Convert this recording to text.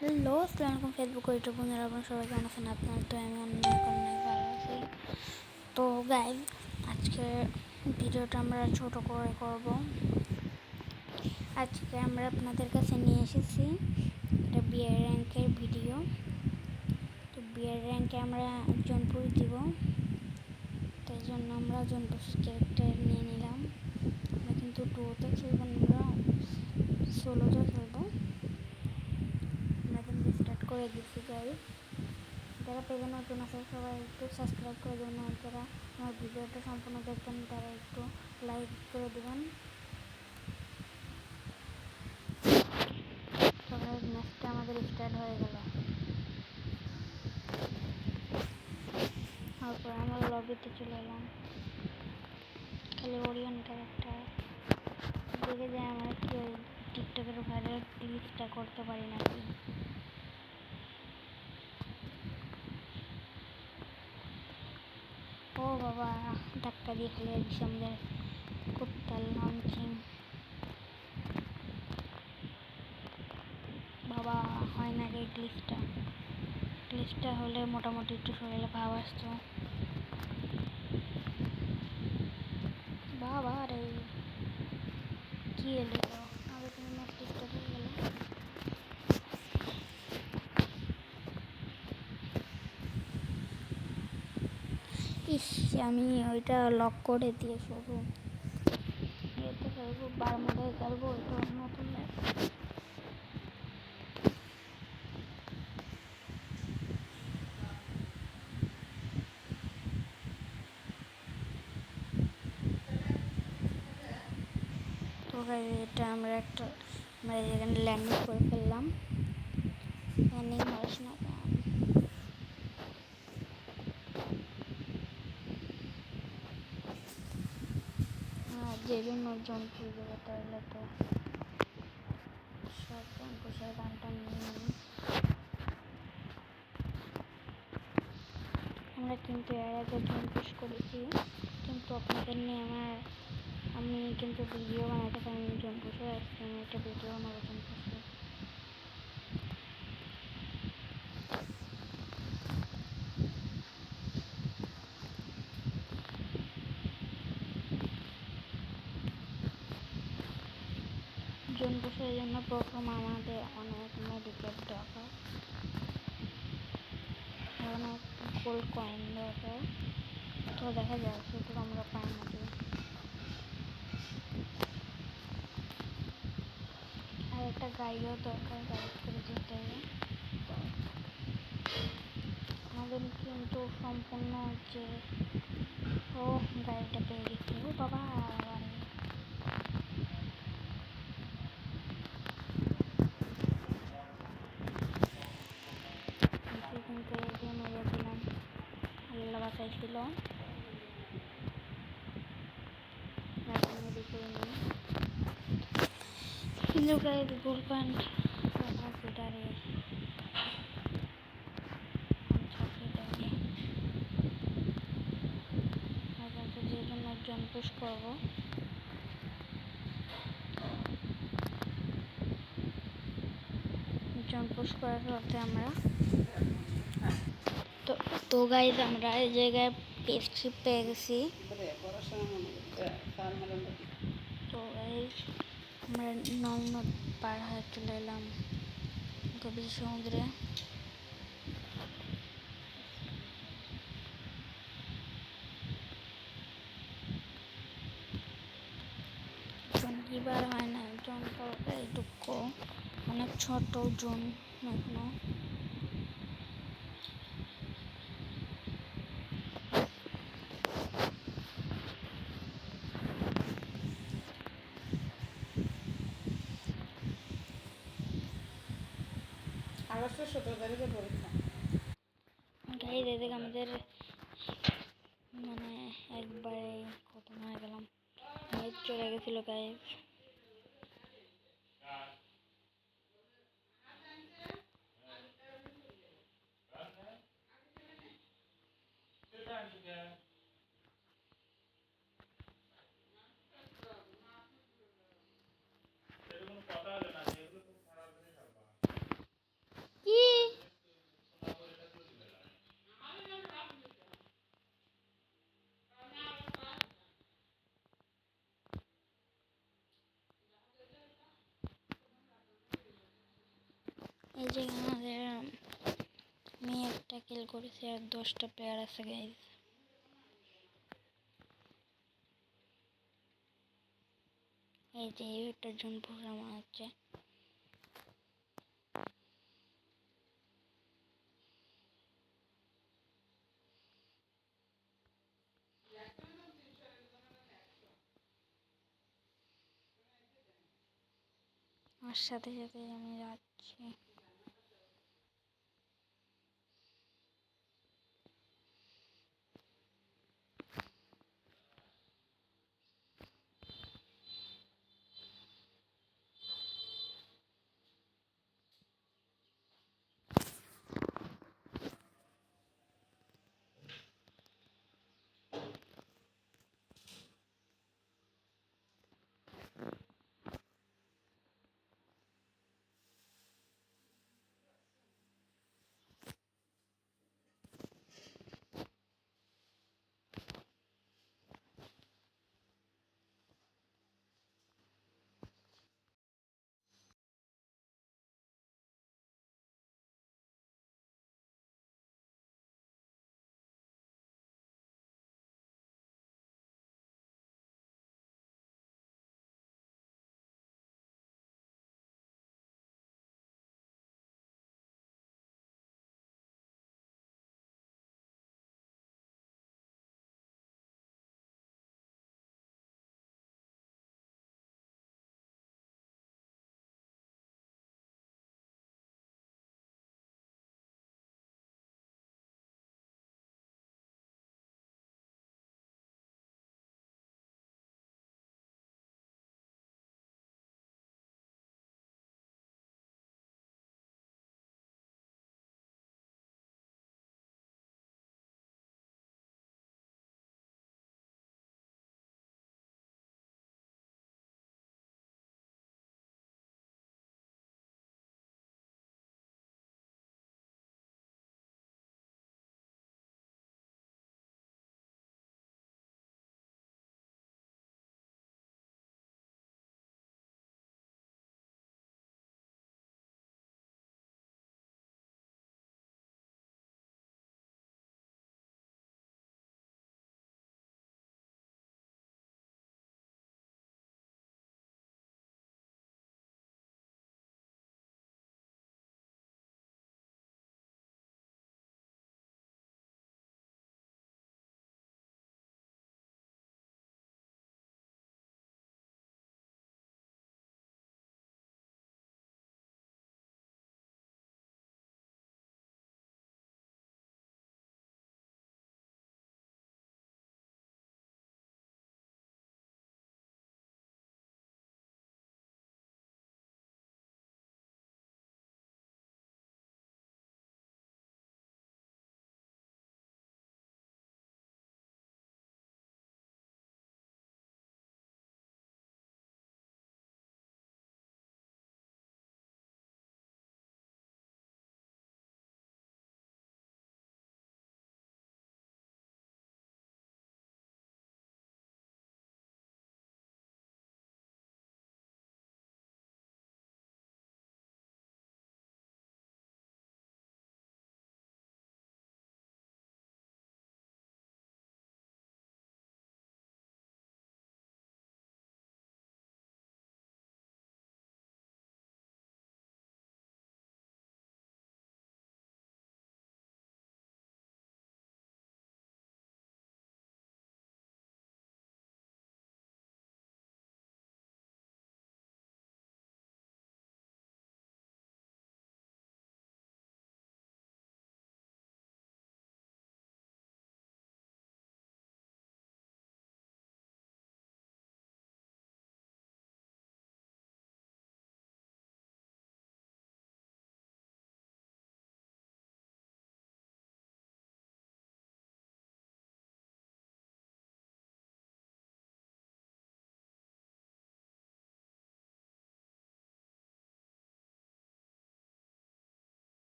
Hello, আসসালামু আলাইকুম Facebook YouTube বন্ধুরা, আপনারা সবাই কেমন আছেন? আপনার তো আমি অনেক ভালো আছি। তো গাইজ, আজকে ভিডিওটা আমরা ছোট করে করব। আজকে আমরা আপনাদের কাছে নিয়ে এসেছি একটা বিয়ের র্যাঙ্কের ভিডিও। তো বিয়ের র্যাঙ্কে আমরা জনপুর দিব, তাই জন্য আমরা জনপুর ক্যারেক্টার নিয়ে নিলাম। আমরা কিন্তু টুতে খেলব না, আমরা সোলোতে খেলবো। আমরা কিন্তু স্টার্ট করে দিচ্ছি গাইজ। যারা পেজে নতুন আছে সবাই একটু সাবস্ক্রাইব করে দেবেন, আর যারা আমার ভিডিওটা সম্পূর্ণ দেখবেন তারা একটু লাইক করে দেবেন। সবাই ম্যাচটা আমাদের স্টার্ট হয়ে গেল। তারপর আমরা লবিতে চলে এলাম, খালি ওরিয়ন ক্যারেক্টার দেখে যায়। আমরা কি ওই টিকটকের ভাইরাল ক্লিপটা করতে পারি নাকি। ও বাবা, ধাক্কা দিয়ে ফেলে দিচ্ছে আমাদের কুত্তার লঞ্চিং। বাবা, হয় না এই গ্লিচটা হলে মোটামুটি একটু শরীরে ভাব আসতো। বাবা রে, কি এলো আগে তুমি ম্যাচটা স্টার্ট হয়ে গেল। ইস, আমি ওইটা লক করে দিয়ে শুধু এতে খেলবো, বারমুদায় খেলবো। ওইটা নতুন ম্যাচ। তো এটা আমরা এখানে ল্যান্ডিং করে ফেললাম। ল্যান্ডিং হস না যে জন্য জনপুর দেবো, তাহলে তো সব জনপুষের গানটা নিয়ে নিই। আমরা কিন্তু এর আগে জনপুষ করেছি, কিন্তু আপনাদের নিয়ে আমি কিন্তু ভিডিও বানাতে পারিনি জনপুষের। আজকে আমি একটা ভিডিও বানাবো জনপুষের। জনপুষের জন্য প্রথম আমাদের অনেক মেডিকেট দরকার, অনেক গোল্ড কয়েন দরকার। তো দেখা যায় শুধু আমরা পাই নাকি। আর একটা গাড়িও দরকার, গাড়ি করে যেতে হবে আমাদের। কিন্তু সম্পূর্ণ হচ্ছে, ও গাড়িটা পেয়ে গেছি। ও বাবা, কিন্তু এগিয়ে মেরে দিলাম, আল্লাহ বাঁচাইছিল। কিন্তু গাড়ির গোল প্যান্ট দাঁড়িয়ে যে জন্য একজন পুশ করবো। পুশ করার পথে আমরা তো গাইজ আমরা এই জায়গায় পেস্ট্রি পেয়ে গেছি। তো গাইজ আমরা নদ পার হয়ে চলে এলাম গভীর সমুদ্রে। এবার হয় না, জন পাওয়াটা এইটুকু অনেক ছোট জোন এখনো। আগস্টের 17 তারিখে পরীক্ষা। গাইজ এদিকে আমাদের মানে একবারে খতম হয়ে গেলাম, ম্যাচ চলে গেছিল গাইজ। এই যে আমাদের মেয়ে একটা কিল করেছে আর 10টা প্লেয়ার আছে গাইজ। এই যে একটা জন প্রোগ্রাম হচ্ছে। আমার সাথে সাথে আমি যাচ্ছি।